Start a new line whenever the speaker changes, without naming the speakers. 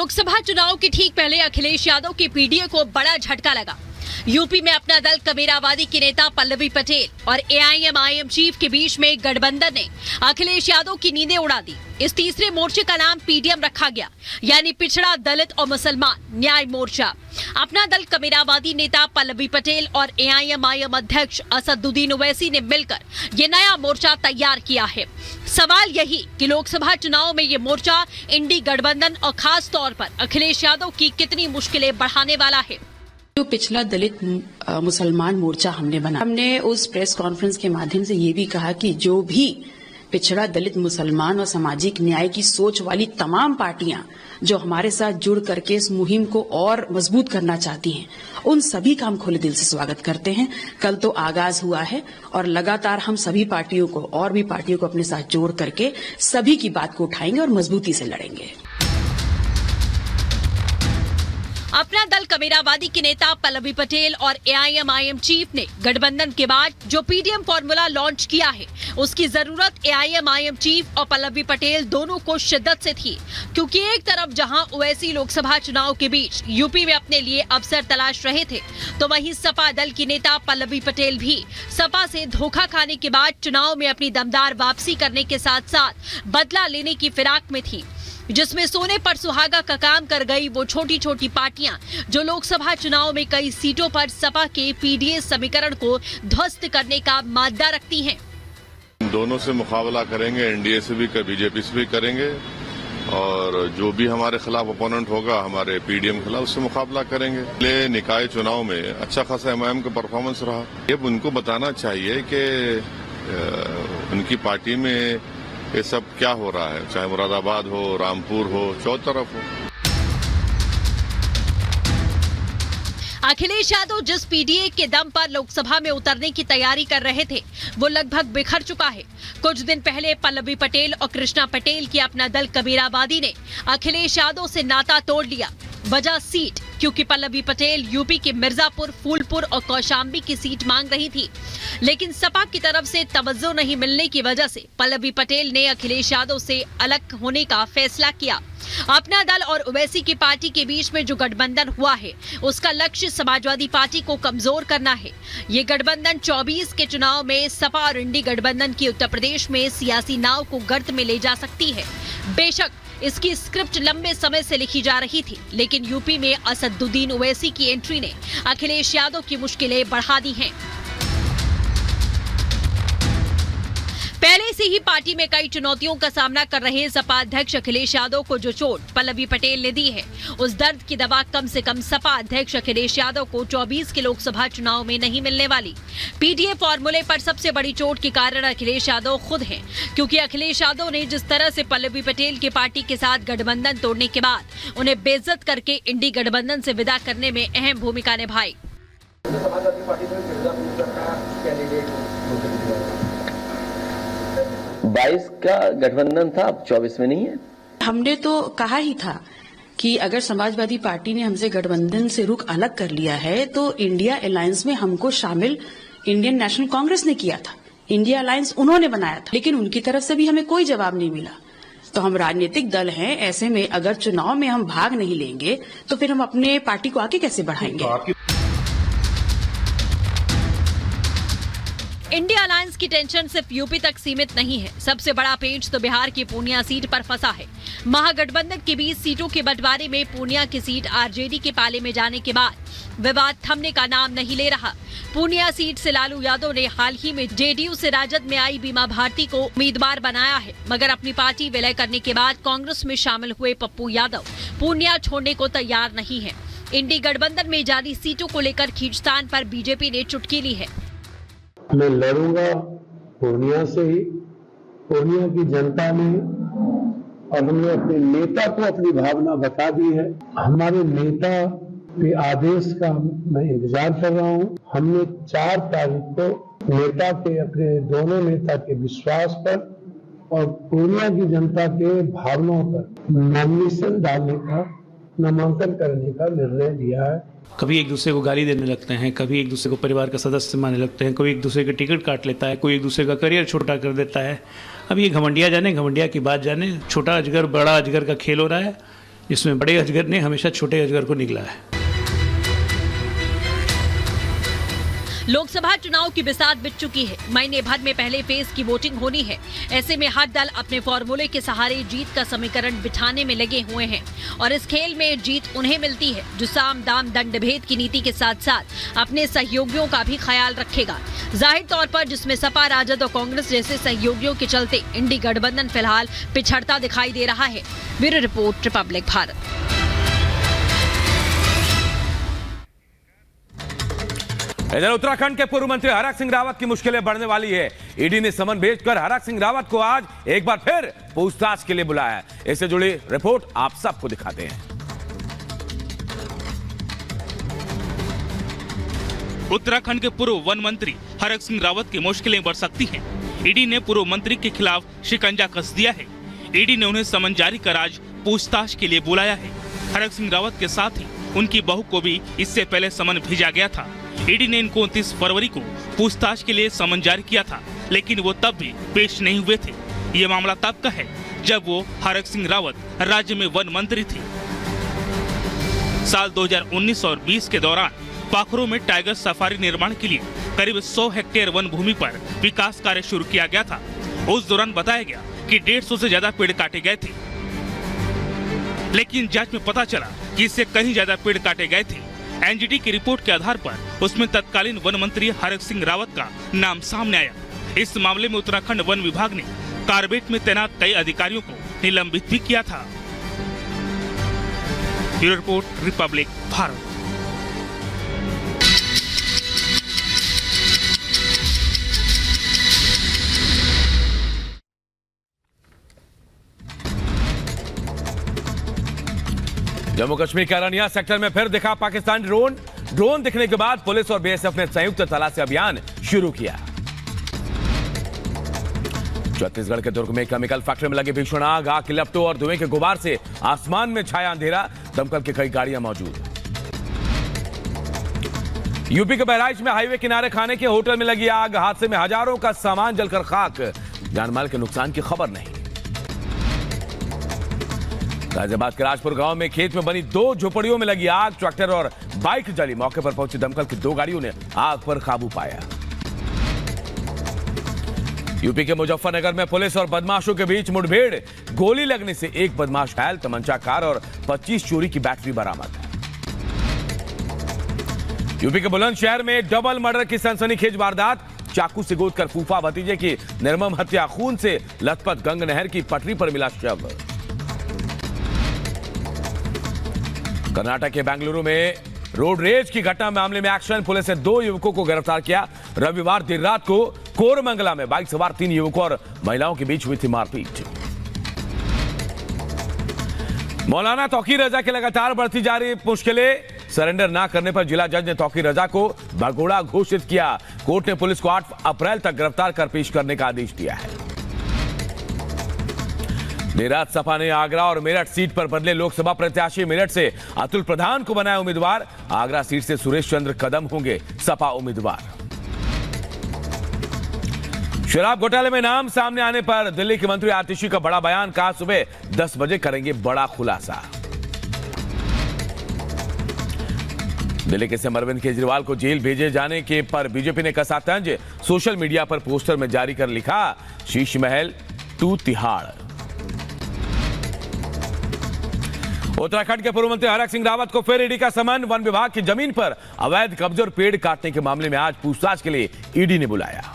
लोकसभा चुनाव के ठीक पहले अखिलेश यादव के पीडीए को बड़ा झटका लगा। यूपी में अपना दल कबीराबादी की नेता पल्लवी पटेल और एआईएमआईएम चीफ के बीच में गठबंधन ने अखिलेश यादव की नींदें उड़ा दी। इस तीसरे मोर्चे का नाम पीडीएम रखा गया, यानी पिछड़ा दलित और मुसलमान न्याय मोर्चा। अपना दल कबीराबादी नेता पल्लवी पटेल और एआईएमआईएम अध्यक्ष असदुद्दीन ओवैसी ने मिलकर ये नया मोर्चा तैयार किया है। सवाल यही कि लोकसभा चुनाव में ये मोर्चा इंडी गठबंधन और खास तौर पर अखिलेश यादव की कितनी मुश्किलें बढ़ाने वाला है।
जो पिछला दलित मुसलमान मोर्चा हमने बना, हमने उस प्रेस कॉन्फ्रेंस के माध्यम से ये भी कहा कि जो भी पिछड़ा दलित मुसलमान और सामाजिक न्याय की सोच वाली तमाम पार्टियां जो हमारे साथ जुड़ करके इस मुहिम को और मजबूत करना चाहती हैं, उन सभी का हम खुले दिल से स्वागत करते हैं। कल तो आगाज हुआ है और लगातार हम सभी पार्टियों को और भी पार्टियों को अपने साथ जोड़ करके सभी की बात को उठाएंगे और मजबूती से लड़ेंगे।
अपना दल कबीराबादी के नेता पल्लवी पटेल और एआईएमआईएम चीफ ने गठबंधन के बाद जो पीडीएम फॉर्मूला लॉन्च किया है, उसकी जरूरत एआईएमआईएम चीफ और पल्लवी पटेल दोनों को शिद्दत से थी, क्योंकि एक तरफ जहां ओवैसी लोकसभा चुनाव के बीच यूपी में अपने लिए अवसर तलाश रहे थे, तो वहीं सपा दल की नेता पल्लवी पटेल भी सपा से धोखा खाने के बाद चुनाव में अपनी दमदार वापसी करने के साथ साथ बदला लेने की फिराक में थी, जिसमें सोने पर सुहागा का काम कर गई वो छोटी छोटी पार्टियां जो लोकसभा चुनाव में कई सीटों पर सपा के पीडीए समीकरण को ध्वस्त करने का मादा रखती हैं।
दोनों से मुकाबला करेंगे, एनडीए से भी बीजेपी से भी करेंगे, और जो भी हमारे खिलाफ ओपोनेंट होगा हमारे पीडीएम के खिलाफ उससे मुकाबला करेंगे। पहले निकाय चुनाव में अच्छा खासा एमआईएम का परफॉर्मेंस रहा। अब उनको बताना चाहिए कि उनकी पार्टी में ये सब क्या हो रहा है, चाहे मुरादाबाद हो, रामपुर हो, चौतरफ हो।
अखिलेश यादव जिस पीडीए के दम पर लोकसभा में उतरने की तैयारी कर रहे थे, वो लगभग बिखर चुका है। कुछ दिन पहले पल्लवी पटेल और कृष्णा पटेल की अपना दल कबीराबादी ने अखिलेश यादव से नाता तोड़ लिया। वजह सीट, क्योंकि पल्लवी पटेल यूपी के मिर्जापुर, फूलपुर और कौशाम्बी की सीट मांग रही थी, लेकिन सपा की तरफ से तवज्जो नहीं मिलने की वजह से पल्लवी पटेल ने अखिलेश यादव से अलग होने का फैसला किया। अपना दल और ओवैसी की पार्टी के बीच में जो गठबंधन हुआ है, उसका लक्ष्य समाजवादी पार्टी को कमजोर करना है। ये गठबंधन 24 के चुनाव में सपा और इंडी गठबंधन की उत्तर प्रदेश में सियासी नाव को गर्त में ले जा सकती है। बेशक इसकी स्क्रिप्ट लंबे समय से लिखी जा रही थी, लेकिन यूपी में असदुद्दीन ओवैसी की एंट्री ने अखिलेश यादव की मुश्किलें बढ़ा दी हैं। पहले से ही पार्टी में कई चुनौतियों का सामना कर रहे सपा अध्यक्ष अखिलेश यादव को जो चोट पल्लवी पटेल ने दी है, उस दर्द की दवा कम से कम सपा अध्यक्ष अखिलेश यादव को 24 के लोकसभा चुनाव में नहीं मिलने वाली। पीडीए फॉर्मूले पर सबसे बड़ी चोट के कारण अखिलेश यादव खुद हैं, क्योंकि अखिलेश यादव ने जिस तरह से पल्लवी पटेल की पार्टी के साथ गठबंधन तोड़ने के बाद उन्हें बेइज्जत करके इंडी गठबंधन से विदा करने में अहम भूमिका निभाई।
22 का गठबंधन था, अब 24 में नहीं है।
हमने तो कहा ही था कि अगर समाजवादी पार्टी ने हमसे गठबंधन से रुख अलग कर लिया है, तो इंडिया अलायंस में हमको शामिल इंडियन नेशनल कांग्रेस ने किया था। इंडिया अलायंस उन्होंने बनाया था, लेकिन उनकी तरफ से भी हमें कोई जवाब नहीं मिला। तो हम राजनीतिक दल हैं, ऐसे में अगर चुनाव में हम भाग नहीं लेंगे तो फिर हम अपने पार्टी को आगे कैसे बढ़ाएंगे।
इंडिया अलायंस की टेंशन सिर्फ यूपी तक सीमित नहीं है। सबसे बड़ा पेंच तो बिहार की पूर्णिया सीट पर फंसा है। महागठबंधन के बीच सीटों के बंटवारे में पूर्णिया की सीट आरजेडी के पाले में जाने के बाद विवाद थमने का नाम नहीं ले रहा। पूर्णिया सीट से लालू यादव ने हाल ही में जेडीयू से राजद में आई बीमा भारती को उम्मीदवार बनाया है, मगर अपनी पार्टी विलय करने के बाद कांग्रेस में शामिल हुए पप्पू यादव पूर्णिया छोड़ने को तैयार नहीं है। इंडी गठबंधन में जारी सीटों को लेकर खींचतान पर बीजेपी ने चुटकी ली है।
मैं लड़ूंगा पूर्णिया से ही। पूर्णिया की जनता ने और हमने अपने नेता को अपनी भावना बता दी है। हमारे नेता के आदेश का मैं इंतजार कर रहा हूं। हमने 4 तारीख को नेता के, अपने दोनों नेता के विश्वास पर और पूर्णिया की जनता के भावनाओं पर नॉमिनेशन डालने का, नामांकन करने का निर्णय लिया है।
कभी एक दूसरे को गाली देने लगते हैं, कभी एक दूसरे को परिवार का सदस्य मानने लगते हैं, कोई एक दूसरे का टिकट काट लेता है, कोई एक दूसरे का करियर छोटा कर देता है। अब ये घमंडिया जाने, घमंडिया की बात जाने, छोटा अजगर बड़ा अजगर का खेल हो रहा है। जिसमें बड़े अजगर ने हमेशा छोटे अजगर को निगला है।
लोकसभा चुनाव की बिसात बिछ चुकी है। महीने भर में पहले फेज की वोटिंग होनी है। ऐसे में हर दल अपने फॉर्मूले के सहारे जीत का समीकरण बिछाने में लगे हुए हैं और इस खेल में जीत उन्हें मिलती है जो साम दाम दंड भेद की नीति के साथ साथ अपने सहयोगियों का भी ख्याल रखेगा। जाहिर तौर पर जिसमें सपा, राजद और कांग्रेस जैसे सहयोगियों के चलते इंडी गठबंधन फिलहाल पिछड़ता दिखाई दे रहा है। Bureau report, Republic Bharat.
इधर उत्तराखंड के पूर्व मंत्री हरक सिंह रावत की मुश्किलें बढ़ने वाली है। ईडी ने समन भेजकर हरक सिंह रावत को आज एक बार फिर पूछताछ के लिए बुलाया है। इससे जुड़ी रिपोर्ट आप सबको दिखाते हैं।
उत्तराखंड के पूर्व वन मंत्री हरक सिंह रावत की मुश्किलें बढ़ सकती हैं। ईडी ने पूर्व मंत्री के खिलाफ शिकंजा कस दिया है। ईडी ने उन्हें समन जारी कर आज पूछताछ के लिए बुलाया है। हरक सिंह रावत के साथ ही उनकी बहू को भी इससे पहले समन भेजा गया था। ईडी ने इनको 29 फरवरी को पूछताछ के लिए समन जारी किया था, लेकिन वो तब भी पेश नहीं हुए थे। ये मामला तब का है जब वो हरक सिंह रावत राज्य में वन मंत्री थे। साल 2019 और 20 के दौरान पाखरों में टाइगर सफारी निर्माण के लिए करीब 100 हेक्टेयर वन भूमि पर विकास कार्य शुरू किया गया था। उस दौरान बताया गया कि 150 से ज्यादा पेड़ काटे गए थे, लेकिन जांच में पता चला कि इससे कहीं ज्यादा पेड़ काटे गए थे। एनजीटी की रिपोर्ट के आधार पर उसमें तत्कालीन वन मंत्री हरक सिंह रावत का नाम सामने आया। इस मामले में उत्तराखंड वन विभाग ने कार्बेट में तैनात कई अधिकारियों को निलंबित भी किया था। Bureau report, Republic Bharat.
Jammu Kashmir के अरनिया सेक्टर में फिर दिखा पाकिस्तानी ड्रोन दिखने के बाद पुलिस और बीएसएफ ने संयुक्त तलाशी अभियान शुरू किया। छत्तीसगढ़ के दुर्ग में केमिकल फैक्ट्री में लगी भीषण आग की लपटों और धुएं के गुबार से आसमान में छाया अंधेरा। दमकल की कई गाड़ियां मौजूद। यूपी के बहराइच में हाईवे किनारे खाने के होटल में लगी आग। हादसे में हजारों का सामान जलकर खाक। जानमाल के नुकसान की खबर नहीं। गाजियाबाद के राजपुर गांव में खेत में बनी 2 झोपड़ियों में लगी आग। ट्रैक्टर और बाइक जली। मौके पर पहुंची दमकल की 2 गाड़ियों ने आग पर काबू पाया। यूपी के मुजफ्फरनगर में पुलिस और बदमाशों के बीच मुठभेड़। गोली लगने से एक बदमाश घायल। तमंचा कार और 25 चोरी की बैटरी बरामद। यूपी के बुलंदशहर में डबल मर्डर की सनसनीखेज वारदात। चाकू से गोदकर फूफा भतीजे की निर्मम हत्या। खून से लथपथ गंग नहर की पटरी पर मिला शव। कर्नाटक के बेंगलुरु में रोड रेज की घटना मामले में एक्शन। पुलिस ने 2 युवकों को गिरफ्तार किया। रविवार देर रात को कोरमंगला में बाइक सवार 3 युवकों और महिलाओं के बीच हुई थी मारपीट। मौलाना तौकीर रजा की लगातार बढ़ती जा रही मुश्किलें। सरेंडर ना करने पर जिला जज ने तौकीर रजा को भगोड़ा घोषित किया। कोर्ट ने पुलिस को 8 अप्रैल तक गिरफ्तार कर पेश करने का आदेश दिया है। देर रात सपा ने आगरा और मेरठ सीट पर बदले लोकसभा प्रत्याशी। मेरठ से अतुल प्रधान को बनाया उम्मीदवार। आगरा सीट से सुरेश चंद्र कदम होंगे सपा उम्मीदवार। शराब घोटाले में नाम सामने आने पर दिल्ली के मंत्री आतिशी का बड़ा बयान। कहा सुबह 10 बजे करेंगे बड़ा खुलासा। दिल्ली के सीएम अरविंद केजरीवाल को जेल भेजे जाने के पर बीजेपी ने कसा तंज। सोशल मीडिया पर पोस्टर में जारी कर लिखा, शीश महल टू तिहाड़। उत्तराखंड के पूर्व मंत्री हरक सिंह रावत को फिर ईडी का समन। वन विभाग की जमीन पर अवैध कब्जे और पेड़ काटने के मामले में आज पूछताछ के लिए ईडी ने बुलाया।